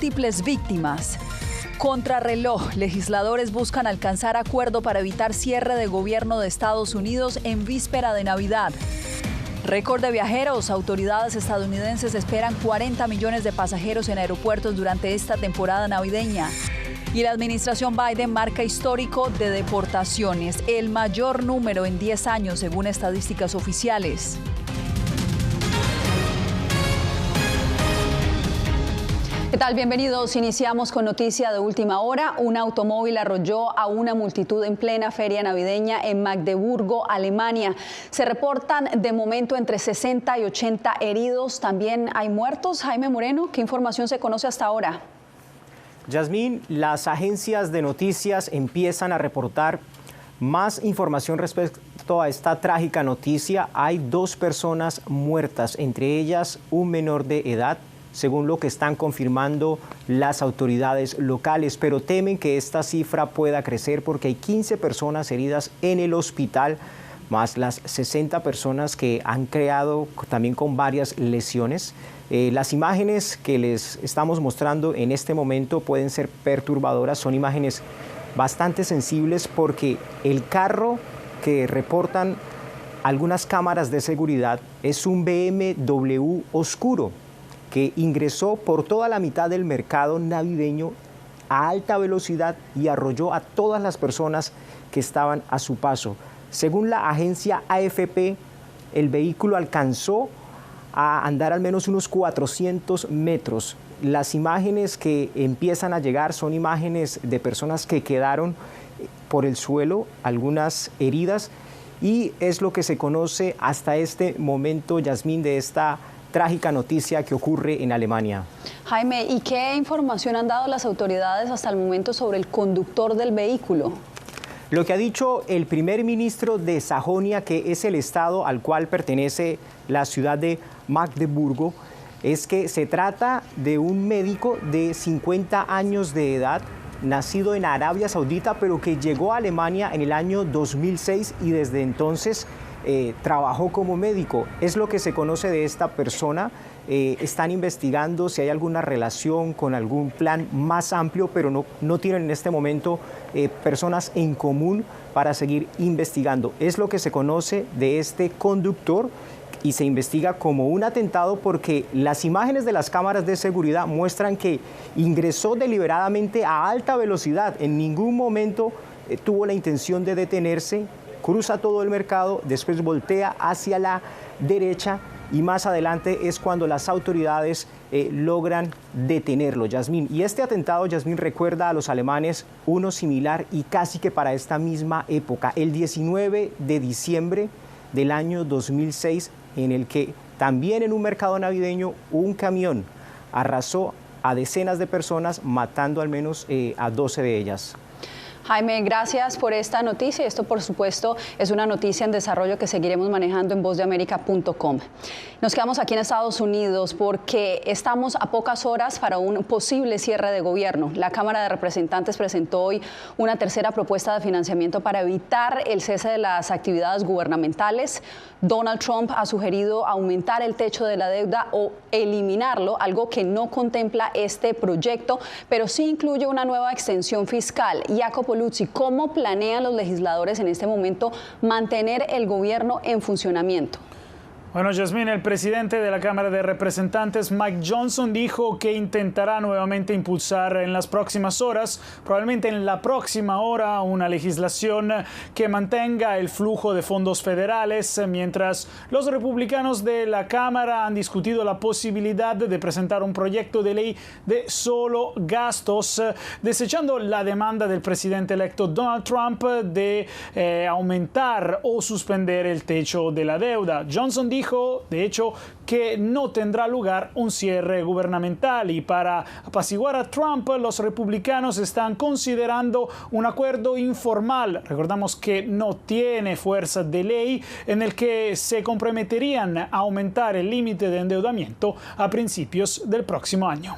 múltiples víctimas. Contrarreloj, legisladores buscan alcanzar acuerdo para evitar cierre de gobierno de Estados Unidos en víspera de Navidad. Récord de viajeros, autoridades estadounidenses esperan 40 millones de pasajeros en aeropuertos durante esta temporada navideña. Y la administración Biden marca histórico de deportaciones, el mayor número en 10 años según estadísticas oficiales. ¿Qué tal? Bienvenidos. Iniciamos con noticia de última hora. Un automóvil arrolló a una multitud en plena feria navideña en Magdeburgo, Alemania. Se reportan de momento entre 60 y 80 heridos. También hay muertos. Jaime Moreno, ¿qué información se conoce hasta ahora? Yasmín, las agencias de noticias empiezan a reportar más información respecto a esta trágica noticia. Hay 2 personas muertas, entre ellas un menor de edad, según lo que están confirmando las autoridades locales, pero temen que esta cifra pueda crecer porque hay 15 personas heridas en el hospital, más las 60 personas que han quedado también con varias lesiones. Las imágenes que les estamos mostrando en este momento pueden ser perturbadoras, son imágenes bastante sensibles porque el carro que reportan algunas cámaras de seguridad es un BMW oscuro que ingresó por toda la mitad del mercado navideño a alta velocidad y arrolló a todas las personas que estaban a su paso. Según la agencia AFP, el vehículo alcanzó a andar al menos unos 400 metros. Las imágenes que empiezan a llegar son imágenes de personas que quedaron por el suelo, algunas heridas, y es lo que se conoce hasta este momento, Yasmín, de esta trágica noticia que ocurre en Alemania. Jaime, ¿y qué información han dado las autoridades hasta el momento sobre el conductor del vehículo? Lo que ha dicho el primer ministro de Sajonia, que es el estado al cual pertenece la ciudad de Magdeburgo, es que se trata de un médico de 50 años de edad, nacido en Arabia Saudita, pero que llegó a Alemania en el año 2006 y desde entonces trabajó como médico. Es lo que se conoce de esta persona. Están investigando si hay alguna relación con algún plan más amplio, pero no tienen en este momento personas en común para seguir investigando. Es lo que se conoce de este conductor y se investiga como un atentado porque las imágenes de las cámaras de seguridad muestran que ingresó deliberadamente a alta velocidad. En ningún momento tuvo la intención de detenerse. Cruza todo el mercado, después voltea hacia la derecha y más adelante es cuando las autoridades logran detenerlo, Yasmín. Y este atentado, Yasmín, recuerda a los alemanes uno similar y casi que para esta misma época, el 19 de diciembre del año 2006, en el que también en un mercado navideño un camión arrasó a decenas de personas, matando al menos a 12 de ellas. Jaime, gracias por esta noticia. Esto, por supuesto, es una noticia en desarrollo que seguiremos manejando en vozdeamerica.com. Nos quedamos aquí en Estados Unidos porque estamos a pocas horas para un posible cierre de gobierno. La Cámara de Representantes presentó hoy una tercera propuesta de financiamiento para evitar el cese de las actividades gubernamentales. Donald Trump ha sugerido aumentar el techo de la deuda o eliminarlo, algo que no contempla este proyecto, pero sí incluye una nueva extensión fiscal. Jacopo Luzzi, ¿cómo planean los legisladores en este momento mantener el gobierno en funcionamiento? Bueno, Yasmín, el presidente de la Cámara de Representantes, Mike Johnson, dijo que intentará nuevamente impulsar en las próximas horas, probablemente en la próxima hora, una legislación que mantenga el flujo de fondos federales, mientras los republicanos de la Cámara han discutido la posibilidad de presentar un proyecto de ley de solo gastos, desechando la demanda del presidente electo Donald Trump de aumentar o suspender el techo de la deuda. Johnson dijo, de hecho, que no tendrá lugar un cierre gubernamental y para apaciguar a Trump, los republicanos están considerando un acuerdo informal, recordamos que no tiene fuerza de ley, en el que se comprometerían a aumentar el límite de endeudamiento a principios del próximo año.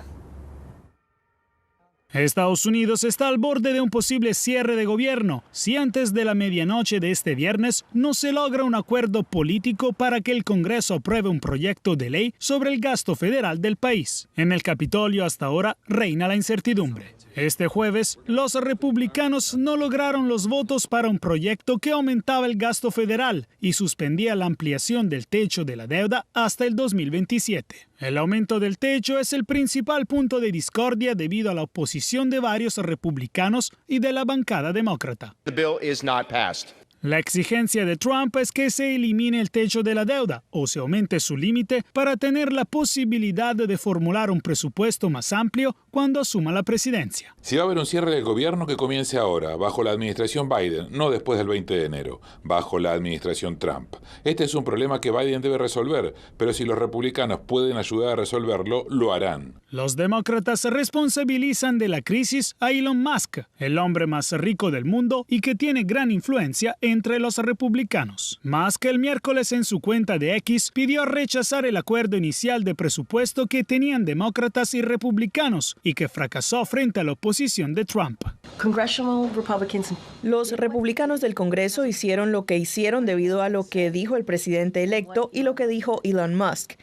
Estados Unidos está al borde de un posible cierre de gobierno si antes de la medianoche de este viernes no se logra un acuerdo político para que el Congreso apruebe un proyecto de ley sobre el gasto federal del país. En el Capitolio hasta ahora reina la incertidumbre. Este jueves, los republicanos no lograron los votos para un proyecto que aumentaba el gasto federal y suspendía la ampliación del techo de la deuda hasta el 2027. El aumento del techo es el principal punto de discordia debido a la oposición de varios republicanos y de la bancada demócrata. La exigencia de Trump es que se elimine el techo de la deuda o se aumente su límite para tener la posibilidad de formular un presupuesto más amplio cuando asuma la presidencia. Si va a haber un cierre del gobierno, que comience ahora, bajo la administración Biden, no después del 20 de enero, bajo la administración Trump. Este es un problema que Biden debe resolver, pero si los republicanos pueden ayudar a resolverlo, lo harán. Los demócratas responsabilizan de la crisis a Elon Musk, el hombre más rico del mundo y que tiene gran influencia entre los republicanos. Musk el miércoles en su cuenta de X pidió rechazar el acuerdo inicial de presupuesto que tenían demócratas y republicanos y que fracasó frente a la oposición de Trump. Los republicanos del Congreso hicieron lo que hicieron debido a lo que dijo el presidente electo y lo que dijo Elon Musk.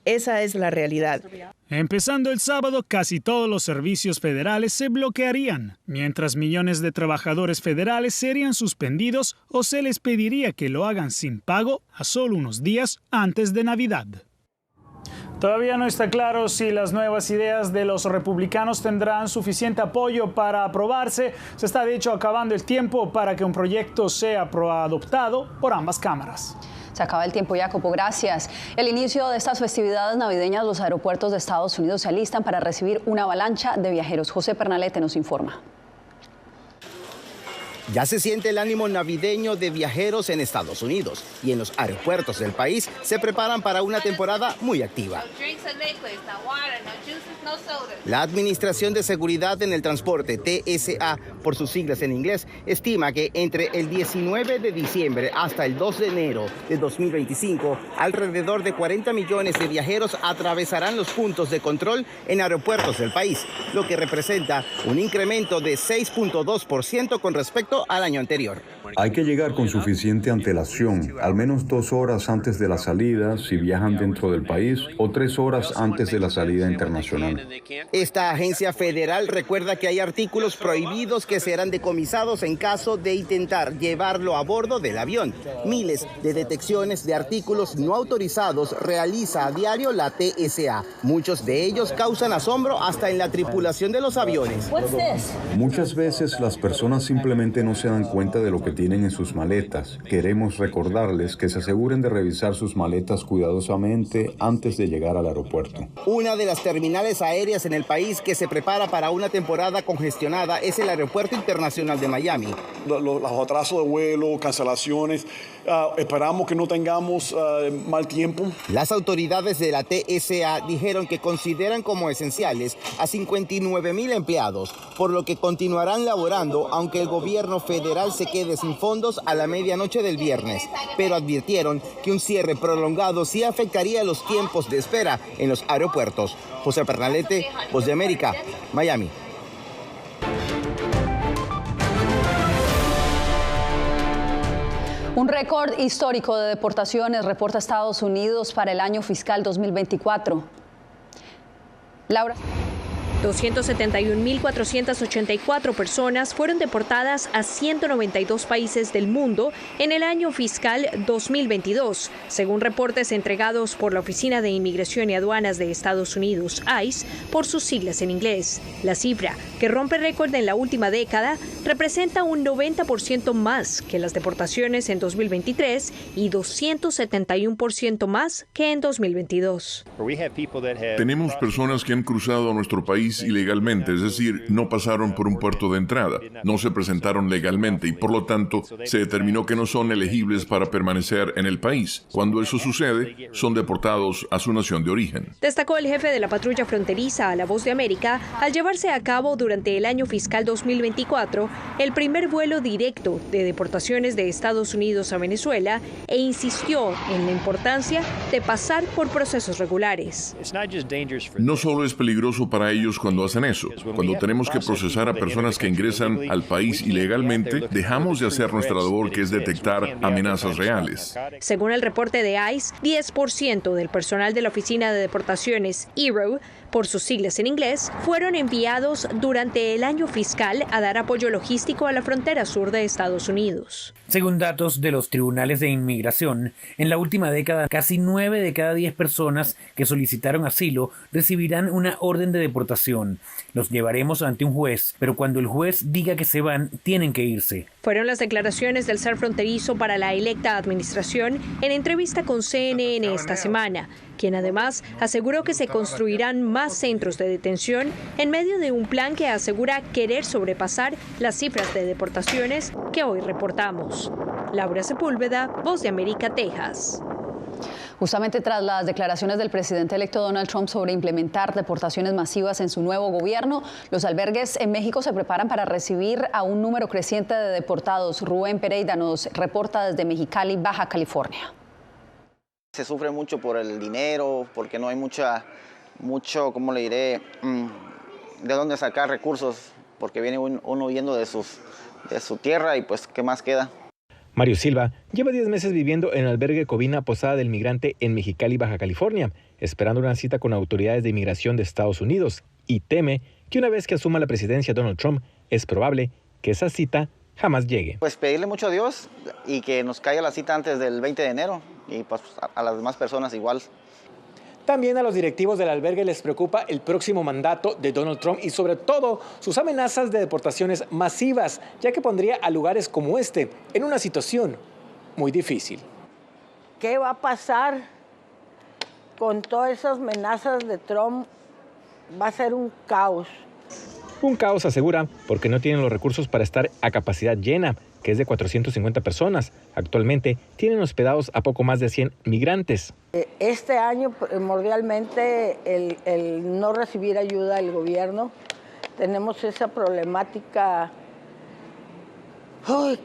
Esa es la realidad. Empezando el sábado, casi todos los servicios federales se bloquearían, mientras millones de trabajadores federales serían suspendidos o se les pediría que lo hagan sin pago a solo unos días antes de Navidad. Todavía no está claro si las nuevas ideas de los republicanos tendrán suficiente apoyo para aprobarse. Se está de hecho acabando el tiempo para que un proyecto sea adoptado por ambas cámaras. Se acaba el tiempo, Jacopo, gracias. El inicio de estas festividades navideñas, los aeropuertos de Estados Unidos se alistan para recibir una avalancha de viajeros. José Pernalete nos informa. Ya se siente el ánimo navideño de viajeros en Estados Unidos y en los aeropuertos del país se preparan para una temporada muy activa. La Administración de Seguridad en el Transporte, TSA, por sus siglas en inglés, estima que entre el 19 de diciembre hasta el 2 de enero de 2025, alrededor de 40 millones de viajeros atravesarán los puntos de control en aeropuertos del país, lo que representa un incremento de 6.2% con respecto al año anterior. Hay que llegar con suficiente antelación, al menos 2 horas antes de la salida si viajan dentro del país o 3 horas antes de la salida internacional. Esta agencia federal recuerda que hay artículos prohibidos que serán decomisados en caso de intentar llevarlo a bordo del avión. Miles de detecciones de artículos no autorizados realiza a diario la TSA. Muchos de ellos causan asombro hasta en la tripulación de los aviones. Muchas veces las personas simplemente no se dan cuenta de lo que tienen en sus maletas. Queremos recordarles que se aseguren de revisar sus maletas cuidadosamente antes de llegar al aeropuerto. Una de las terminales aéreas en el país que se prepara para una temporada congestionada es el Aeropuerto Internacional de Miami. Los atrasos de vuelo, cancelaciones, esperamos que no tengamos mal tiempo. Las autoridades de la TSA dijeron que consideran como esenciales a 59,000 empleados, por lo que continuarán laborando aunque el gobierno federal se quede sin fondos a la medianoche del viernes, pero advirtieron que un cierre prolongado sí afectaría los tiempos de espera en los aeropuertos. José Pernalete, Voz de América, Miami. Un récord histórico de deportaciones reporta Estados Unidos para el año fiscal 2024. Laura. 271.484 personas fueron deportadas a 192 países del mundo en el año fiscal 2022, según reportes entregados por la Oficina de Inmigración y Aduanas de Estados Unidos, ICE, por sus siglas en inglés. La cifra, que rompe récord en la última década, representa un 90% más que las deportaciones en 2023 y 271% más que en 2022. Tenemos personas que han cruzado a nuestro país ilegalmente, es decir, no pasaron por un puerto de entrada, no se presentaron legalmente y por lo tanto se determinó que no son elegibles para permanecer en el país. Cuando eso sucede, son deportados a su nación de origen. Destacó el jefe de la patrulla fronteriza a La Voz de América al llevarse a cabo durante el año fiscal 2024 el primer vuelo directo de deportaciones de Estados Unidos a Venezuela e insistió en la importancia de pasar por procesos regulares. No solo es peligroso para ellos ellos cuando hacen eso. Cuando tenemos que procesar a personas que ingresan al país ilegalmente, dejamos de hacer nuestra labor, que es detectar amenazas reales. Según el reporte de ICE, 10% del personal de la Oficina de Deportaciones, ERO, por sus siglas en inglés, fueron enviados durante el año fiscal a dar apoyo logístico a la frontera sur de Estados Unidos. Según datos de los tribunales de inmigración, en la última década, casi 9 de cada 10 personas que solicitaron asilo recibirán una orden de deportación. Los llevaremos ante un juez, pero cuando el juez diga que se van, tienen que irse. Fueron las declaraciones del ser fronterizo para la electa administración en entrevista con CNN esta semana, quien además aseguró que se construirán más centros de detención en medio de un plan que asegura querer sobrepasar las cifras de deportaciones que hoy reportamos. Laura Sepúlveda, Voz de América, Texas. Justamente tras las declaraciones del presidente electo Donald Trump sobre implementar deportaciones masivas en su nuevo gobierno, los albergues en México se preparan para recibir a un número creciente de deportados. Rubén Pereira nos reporta desde Mexicali, Baja California. Se sufre mucho por el dinero, porque no hay mucho, ¿cómo le diré?, de dónde sacar recursos, porque viene uno huyendo de su tierra y pues, ¿qué más queda? Mario Silva lleva 10 meses viviendo en el albergue Covina Posada del Migrante en Mexicali, Baja California, esperando una cita con autoridades de inmigración de Estados Unidos, y teme que una vez que asuma la presidencia Donald Trump, es probable que esa cita jamás llegue. Pues pedirle mucho a Dios y que nos caiga la cita antes del 20 de enero y pues a las demás personas igual. También a los directivos del albergue les preocupa el próximo mandato de Donald Trump y sobre todo sus amenazas de deportaciones masivas, ya que pondría a lugares como este en una situación muy difícil. ¿Qué va a pasar con todas esas amenazas de Trump? Va a ser un caos. Un caos, asegura, porque no tienen los recursos para estar a capacidad llena, que es de 450 personas. Actualmente tienen hospedados a poco más de 100 migrantes. Este año, primordialmente, el no recibir ayuda del gobierno, tenemos esa problemática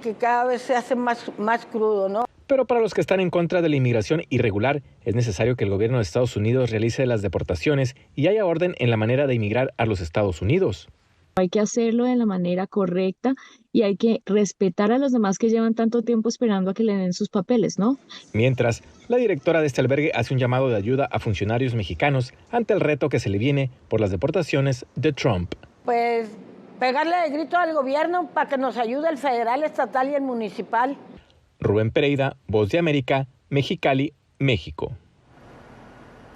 que cada vez se hace más crudo, ¿no? Pero para los que están en contra de la inmigración irregular, es necesario que el gobierno de Estados Unidos realice las deportaciones y haya orden en la manera de inmigrar a los Estados Unidos. Hay que hacerlo de la manera correcta y hay que respetar a los demás que llevan tanto tiempo esperando a que le den sus papeles, ¿no? Mientras, la directora de este albergue hace un llamado de ayuda a funcionarios mexicanos ante el reto que se le viene por las deportaciones de Trump. Pues pegarle de grito al gobierno para que nos ayude el federal, estatal y el municipal. Rubén Pereira, Voz de América, Mexicali, México.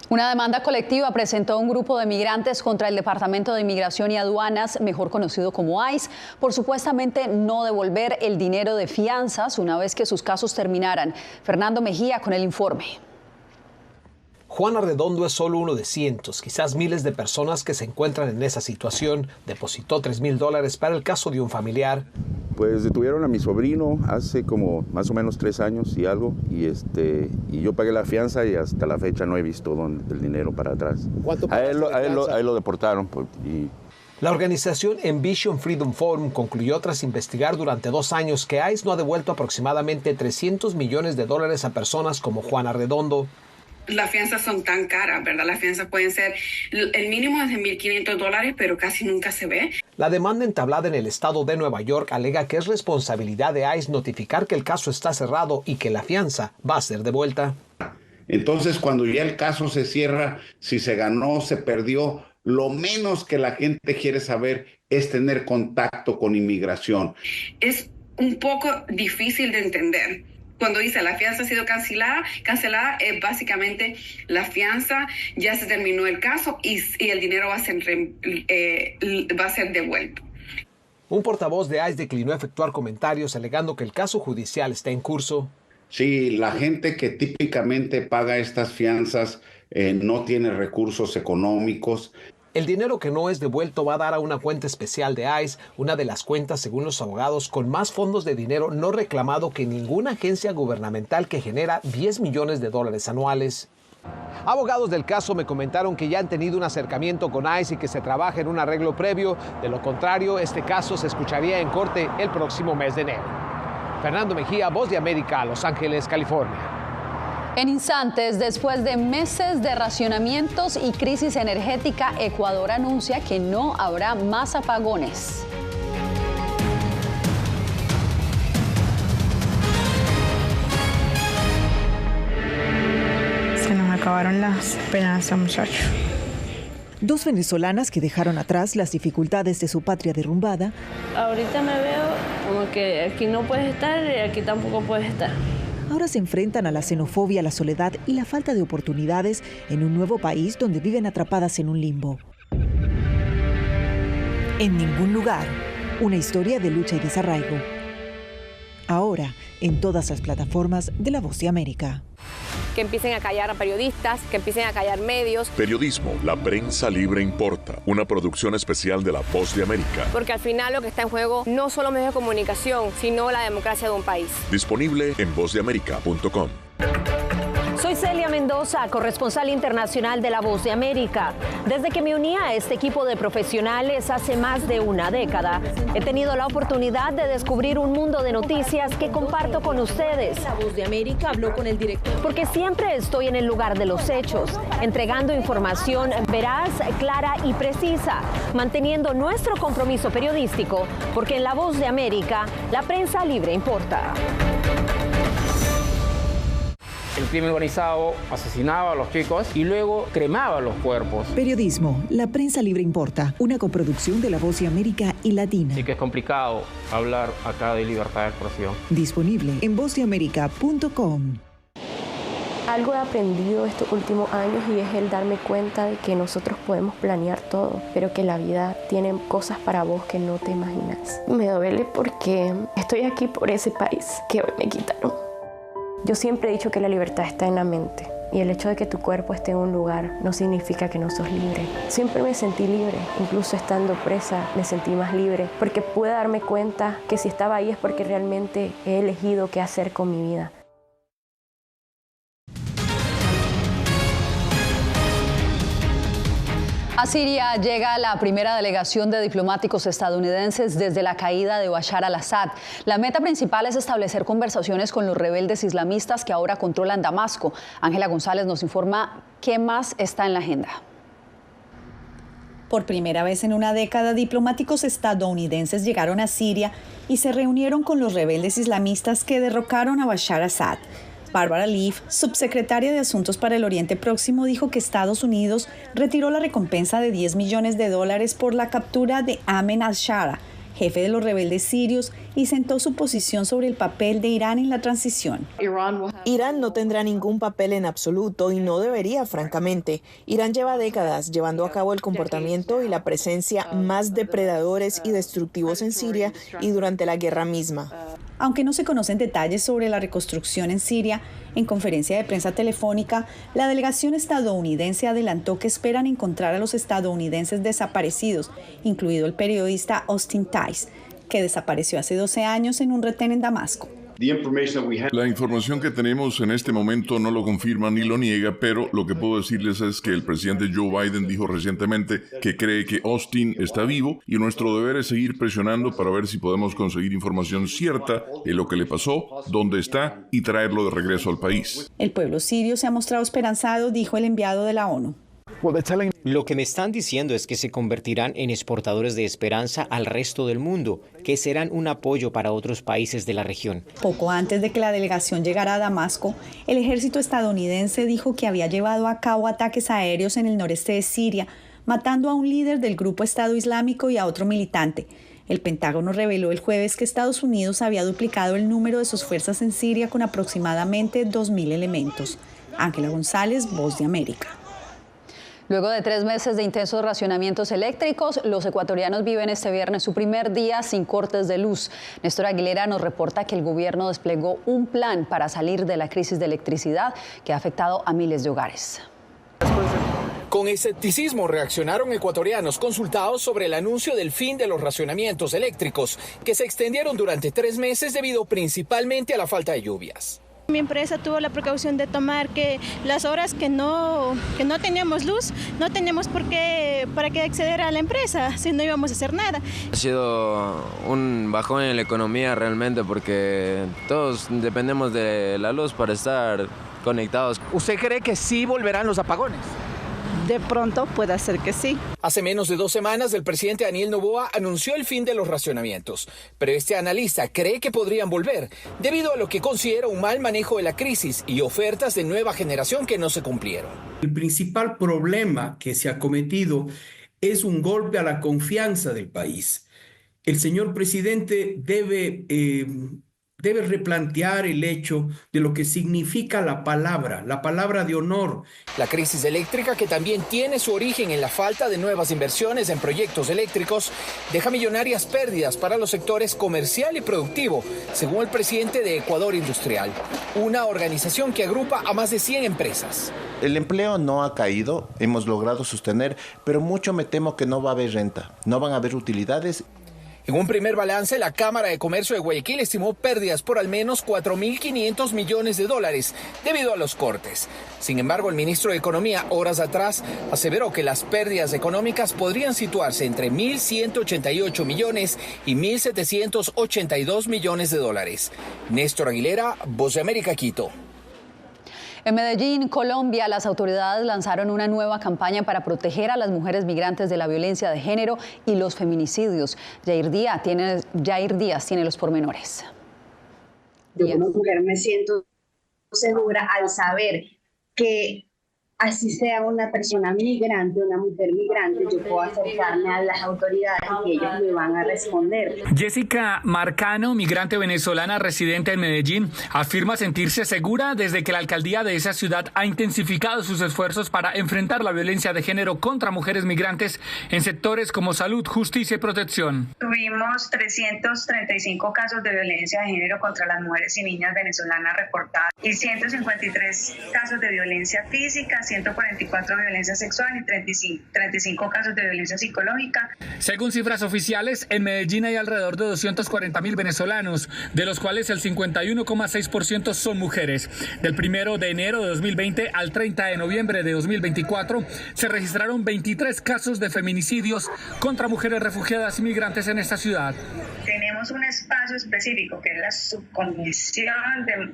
Una demanda colectiva presentó un grupo de migrantes contra el Departamento de Inmigración y Aduanas, mejor conocido como ICE, por supuestamente no devolver el dinero de fianzas una vez que sus casos terminaran. Fernando Mejía con el informe. Juan Arredondo es solo uno de cientos, quizás miles de personas que se encuentran en esa situación. Depositó $3,000 para el caso de un familiar. Pues detuvieron a mi sobrino hace como más o menos 3 años y algo, y yo pagué la fianza y hasta la fecha no he visto el dinero para atrás. ¿Cuánto a él lo deportaron. La organización Envision Freedom Forum concluyó tras investigar durante 2 años que ICE no ha devuelto aproximadamente $300 millones a personas como Juan Arredondo. Las fianzas son tan caras, ¿verdad? Las fianzas pueden ser, el mínimo es de $1,500, pero casi nunca se ve. La demanda entablada en el estado de Nueva York alega que es responsabilidad de ICE notificar que el caso está cerrado y que la fianza va a ser devuelta. Entonces, cuando ya el caso se cierra, si se ganó, se perdió, lo menos que la gente quiere saber es tener contacto con inmigración. Es un poco difícil de entender. Cuando dice la fianza ha sido cancelada es básicamente la fianza, ya se terminó el caso y el dinero va a ser devuelto. Un portavoz de ICE declinó efectuar comentarios alegando que el caso judicial está en curso. Sí, la gente que típicamente paga estas fianzas no tiene recursos económicos. El dinero que no es devuelto va a dar a una cuenta especial de ICE, una de las cuentas, según los abogados, con más fondos de dinero no reclamado que ninguna agencia gubernamental que genera $10 millones anuales. Abogados del caso me comentaron que ya han tenido un acercamiento con ICE y que se trabaja en un arreglo previo. De lo contrario, este caso se escucharía en corte el próximo mes de enero. Fernando Mejía, Voz de América, Los Ángeles, California. En instantes, después de meses de racionamientos y crisis energética, Ecuador anuncia que no habrá más apagones. Se nos acabaron las esperanzas, muchachos. Dos venezolanas que dejaron atrás las dificultades de su patria derrumbada. Ahorita me veo como que aquí no puedes estar y aquí tampoco puedes estar. Ahora se enfrentan a la xenofobia, la soledad y la falta de oportunidades en un nuevo país donde viven atrapadas en un limbo. En ningún lugar, una historia de lucha y desarraigo. Ahora, en todas las plataformas de La Voz de América. Que empiecen a callar a periodistas, que empiecen a callar medios. Periodismo, la prensa libre importa. Una producción especial de La Voz de América. Porque al final lo que está en juego no solo medios de comunicación, sino la democracia de un país. Disponible en vozdeamerica.com. Soy Celia Mendoza, corresponsal internacional de La Voz de América. Desde que me uní a este equipo de profesionales hace más de una década, he tenido la oportunidad de descubrir un mundo de noticias que comparto con ustedes. La Voz de América habló con el director. Porque siempre estoy en el lugar de los hechos, entregando información veraz, clara y precisa, manteniendo nuestro compromiso periodístico, porque en La Voz de América, la prensa libre importa. El crimen organizado asesinaba a los chicos y luego cremaba los cuerpos. Periodismo, la prensa libre importa, una coproducción de La Voz de América y Latina. Sí que es complicado hablar acá de libertad de expresión. Disponible en vozdeamerica.com. Algo he aprendido estos últimos años y es el darme cuenta de que nosotros podemos planear todo, pero que la vida tiene cosas para vos que no te imaginas. Me duele porque estoy aquí por ese país que hoy me quitaron. Yo siempre he dicho que la libertad está en la mente y el hecho de que tu cuerpo esté en un lugar no significa que no sos libre. Siempre me sentí libre, incluso estando presa me sentí más libre porque pude darme cuenta que si estaba ahí es porque realmente he elegido qué hacer con mi vida. A Siria llega la primera delegación de diplomáticos estadounidenses desde la caída de Bashar al-Assad. La meta principal es establecer conversaciones con los rebeldes islamistas que ahora controlan Damasco. Ángela González nos informa qué más está en la agenda. Por primera vez en una década, diplomáticos estadounidenses llegaron a Siria y se reunieron con los rebeldes islamistas que derrocaron a Bashar al-Assad. Barbara Leaf, subsecretaria de Asuntos para el Oriente Próximo, dijo que Estados Unidos retiró la recompensa de $10 millones por la captura de Ahmed al-Shara, jefe de los rebeldes sirios, y sentó su posición sobre el papel de Irán en la transición. Irán no tendrá ningún papel en absoluto y no debería, francamente. Irán lleva décadas llevando a cabo el comportamiento y la presencia más depredadores y destructivos en Siria y durante la guerra misma. Aunque no se conocen detalles sobre la reconstrucción en Siria, en conferencia de prensa telefónica, la delegación estadounidense adelantó que esperan encontrar a los estadounidenses desaparecidos, incluido el periodista Austin Tice, que desapareció hace 12 años en un retén en Damasco. La información que tenemos en este momento no lo confirma ni lo niega, pero lo que puedo decirles es que el presidente Joe Biden dijo recientemente que cree que Austin está vivo y nuestro deber es seguir presionando para ver si podemos conseguir información cierta de lo que le pasó, dónde está y traerlo de regreso al país. El pueblo sirio se ha mostrado esperanzado, dijo el enviado de la ONU. Lo que me están diciendo es que se convertirán en exportadores de esperanza al resto del mundo, que serán un apoyo para otros países de la región. Poco antes de que la delegación llegara a Damasco, el ejército estadounidense dijo que había llevado a cabo ataques aéreos en el noreste de Siria, matando a un líder del grupo Estado Islámico y a otro militante. El Pentágono reveló el jueves que Estados Unidos había duplicado el número de sus fuerzas en Siria con aproximadamente 2.000 elementos. Ángela González, Voz de América. Luego de 3 meses de intensos racionamientos eléctricos, los ecuatorianos viven este viernes su primer día sin cortes de luz. Néstor Aguilera nos reporta que el gobierno desplegó un plan para salir de la crisis de electricidad que ha afectado a miles de hogares. Con escepticismo reaccionaron ecuatorianos consultados sobre el anuncio del fin de los racionamientos eléctricos, que se extendieron durante 3 meses debido principalmente a la falta de lluvias. Mi empresa tuvo la precaución de tomar que las horas que no teníamos luz, no teníamos para qué acceder a la empresa si no íbamos a hacer nada. Ha sido un bajón en la economía realmente porque todos dependemos de la luz para estar conectados. ¿Usted cree que sí volverán los apagones? De pronto puede ser que sí. Hace menos de 2 semanas, el presidente Daniel Noboa anunció el fin de los racionamientos, pero este analista cree que podrían volver debido a lo que considera un mal manejo de la crisis y ofertas de nueva generación que no se cumplieron. El principal problema que se ha cometido es un golpe a la confianza del país. El señor presidente debe replantear el hecho de lo que significa la palabra de honor. La crisis eléctrica, que también tiene su origen en la falta de nuevas inversiones en proyectos eléctricos, deja millonarias pérdidas para los sectores comercial y productivo, según el presidente de Ecuador Industrial, una organización que agrupa a más de 100 empresas. El empleo no ha caído, hemos logrado sostener, pero mucho me temo que no va a haber renta, no van a haber utilidades. En un primer balance, la Cámara de Comercio de Guayaquil estimó pérdidas por al menos 4.500 millones de dólares debido a los cortes. Sin embargo, el ministro de Economía, horas atrás, aseveró que las pérdidas económicas podrían situarse entre 1.188 millones y 1.782 millones de dólares. Néstor Aguilera, Voz de América, Quito. En Medellín, Colombia, las autoridades lanzaron una nueva campaña para proteger a las mujeres migrantes de la violencia de género y los feminicidios. Yair Díaz tiene los pormenores. Yo como mujer me siento segura al saber que así sea una persona migrante, una mujer migrante, yo puedo acercarme a las autoridades y ellos me van a responder. Jessica Marcano, migrante venezolana residente en Medellín, afirma sentirse segura desde que la alcaldía de esa ciudad ha intensificado sus esfuerzos para enfrentar la violencia de género contra mujeres migrantes en sectores como salud, justicia y protección. Tuvimos 335 casos de violencia de género contra las mujeres y niñas venezolanas reportadas y 153 casos de violencia física, 144 de violencia sexual y 35 casos de violencia psicológica. Según cifras oficiales, en Medellín hay alrededor de 240.000 venezolanos, de los cuales el 51,6% son mujeres. Del 1 de enero de 2020 al 30 de noviembre de 2024, se registraron 23 casos de feminicidios contra mujeres refugiadas y migrantes en esta ciudad. Tenemos un espacio específico que es la subcomisión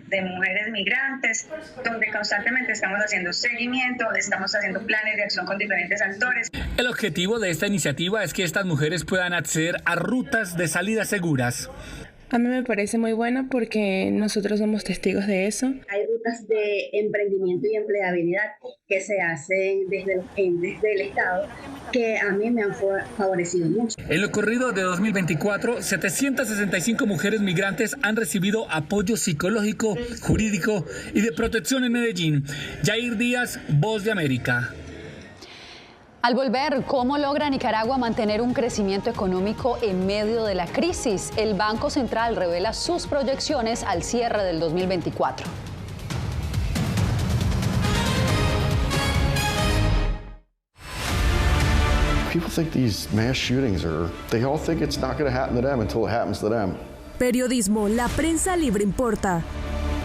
de mujeres migrantes, donde constantemente estamos haciendo seguimiento, estamos haciendo planes de acción con diferentes actores. El objetivo de esta iniciativa es que estas mujeres puedan acceder a rutas de salida seguras. A mí me parece muy buena porque nosotros somos testigos de eso. Hay rutas de emprendimiento y empleabilidad que se hacen desde el Estado que a mí me han favorecido mucho. En lo corrido de 2024, 765 mujeres migrantes han recibido apoyo psicológico, jurídico y de protección en Medellín. Yair Díaz, Voz de América. Al volver, ¿cómo logra Nicaragua mantener un crecimiento económico en medio de la crisis? El Banco Central revela sus proyecciones al cierre del 2024. People think these mass shootings they all think it's not going to happen to them until it happens to them. Periodismo, la prensa libre importa.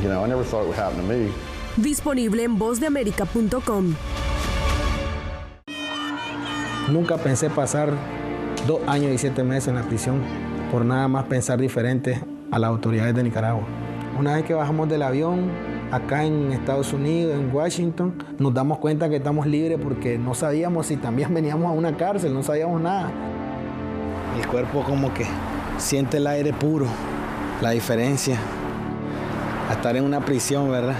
You know, I never thought it would happen to me. Disponible en vozdeamerica.com. Nunca pensé pasar 2 años y 7 meses en la prisión por nada más pensar diferente a las autoridades de Nicaragua. Una vez que bajamos del avión, acá en Estados Unidos, en Washington, nos damos cuenta que estamos libres porque no sabíamos si también veníamos a una cárcel, no sabíamos nada. El cuerpo como que siente el aire puro, la diferencia a estar en una prisión, ¿verdad?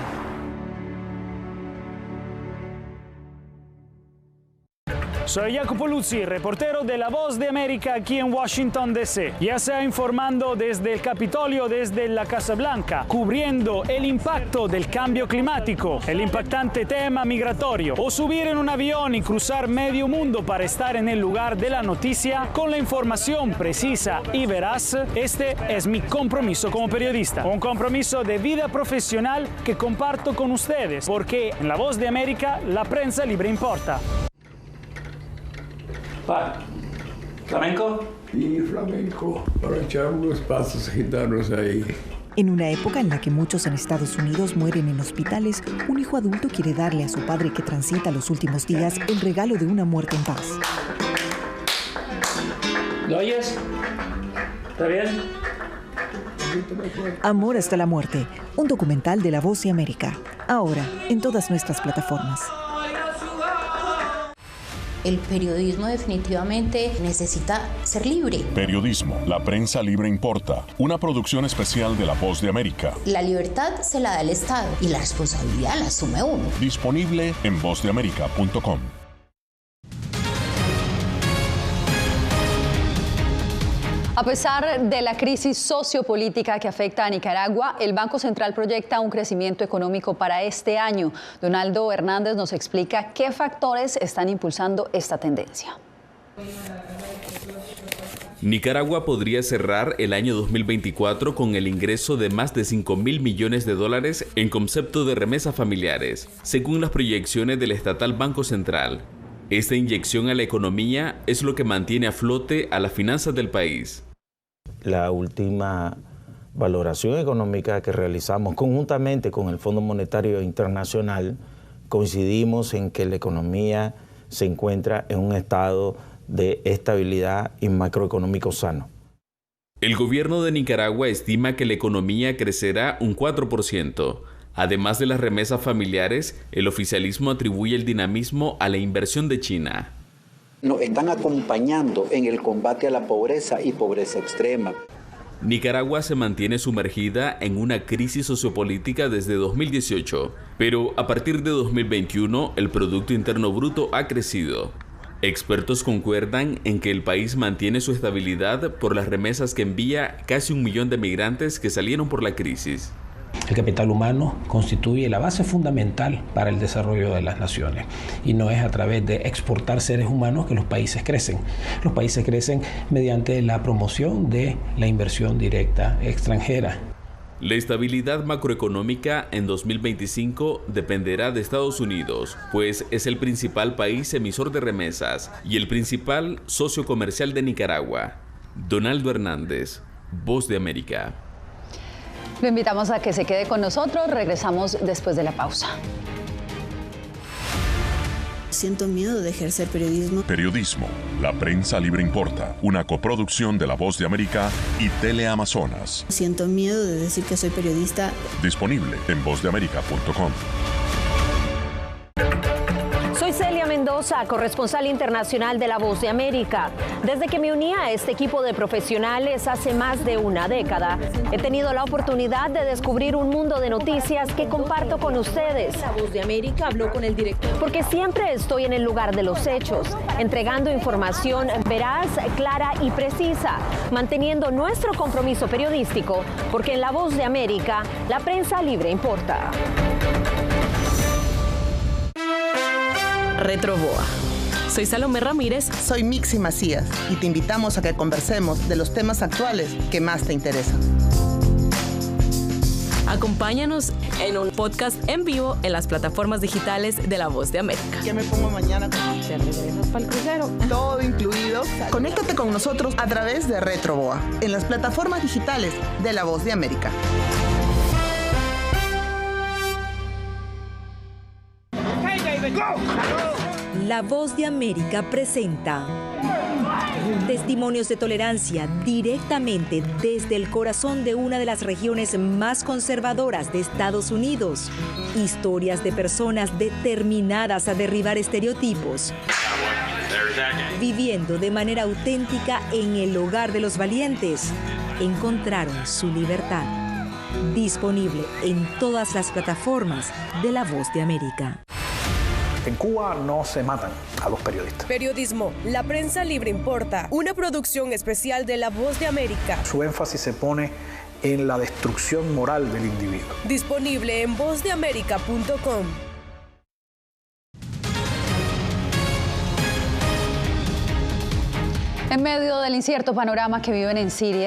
Soy Jacopo Luzzi, reportero de La Voz de América aquí en Washington, D.C. Ya sea informando desde el Capitolio, desde la Casa Blanca, cubriendo el impacto del cambio climático, el impactante tema migratorio, o subir en un avión y cruzar medio mundo para estar en el lugar de la noticia con la información precisa y veraz, este es mi compromiso como periodista. Un compromiso de vida profesional que comparto con ustedes, porque en La Voz de América la prensa libre importa. ¿Flamenco? Sí, flamenco, para echar unos pasos gitanos ahí. En una época en la que muchos en Estados Unidos mueren en hospitales, un hijo adulto quiere darle a su padre que transita los últimos días el regalo de una muerte en paz. ¿Lo oyes? ¿Está bien? Amor hasta la muerte, un documental de La Voz de América. Ahora, en todas nuestras plataformas. El periodismo definitivamente necesita ser libre. Periodismo, la prensa libre importa. Una producción especial de La Voz de América. La libertad se la da el Estado y la responsabilidad la asume uno. Disponible en vozdeamerica.com. A pesar de la crisis sociopolítica que afecta a Nicaragua, el Banco Central proyecta un crecimiento económico para este año. Donaldo Hernández nos explica qué factores están impulsando esta tendencia. Nicaragua podría cerrar el año 2024 con el ingreso de más de $5.000 millones en concepto de remesas familiares, según las proyecciones del estatal Banco Central. Esta inyección a la economía es lo que mantiene a flote a las finanzas del país. La última valoración económica que realizamos conjuntamente con el Fondo Monetario Internacional, coincidimos en que la economía se encuentra en un estado de estabilidad y macroeconómico sano. El gobierno de Nicaragua estima que la economía crecerá un 4%. Además de las remesas familiares, el oficialismo atribuye el dinamismo a la inversión de China. Nos están acompañando en el combate a la pobreza y pobreza extrema. Nicaragua se mantiene sumergida en una crisis sociopolítica desde 2018, pero a partir de 2021 el Producto Interno Bruto ha crecido. Expertos concuerdan en que el país mantiene su estabilidad por las remesas que envía casi 1 millón de migrantes que salieron por la crisis. El capital humano constituye la base fundamental para el desarrollo de las naciones y no es a través de exportar seres humanos que los países crecen. Los países crecen mediante la promoción de la inversión directa extranjera. La estabilidad macroeconómica en 2025 dependerá de Estados Unidos, pues es el principal país emisor de remesas y el principal socio comercial de Nicaragua. Donaldo Hernández, Voz de América. Lo invitamos a que se quede con nosotros. Regresamos después de la pausa. Siento miedo de ejercer periodismo. Periodismo, la prensa libre importa. Una coproducción de La Voz de América y Teleamazonas. Siento miedo de decir que soy periodista. Disponible en vozdeamerica.com. Soy Celia Mendoza, corresponsal internacional de La Voz de América. Desde que me uní a este equipo de profesionales hace más de una década, he tenido la oportunidad de descubrir un mundo de noticias que comparto con ustedes. La Voz de América habló con el director. Porque siempre estoy en el lugar de los hechos, entregando información veraz, clara y precisa, manteniendo nuestro compromiso periodístico, porque en La Voz de América, la prensa libre importa. Retroboa. Soy Salomé Ramírez. Soy Mixi Macías y te invitamos a que conversemos de los temas actuales que más te interesan. Acompáñanos en un podcast en vivo en las plataformas digitales de La Voz de América. ¿Qué me pongo mañana? ¿Te regresas para el crucero? Todo incluido. Conéctate con nosotros a través de Retroboa en las plataformas digitales de La Voz de América. La Voz de América presenta testimonios de tolerancia directamente desde el corazón de una de las regiones más conservadoras de Estados Unidos. Historias de personas determinadas a derribar estereotipos, viviendo de manera auténtica en el hogar de los valientes. Encontraron su libertad. Disponible en todas las plataformas de La Voz de América. En Cuba no se matan a los periodistas. Periodismo, la prensa libre importa. Una producción especial de La Voz de América. Su énfasis se pone en la destrucción moral del individuo. Disponible en vozdeamerica.com. En medio del incierto panorama que viven en Siria,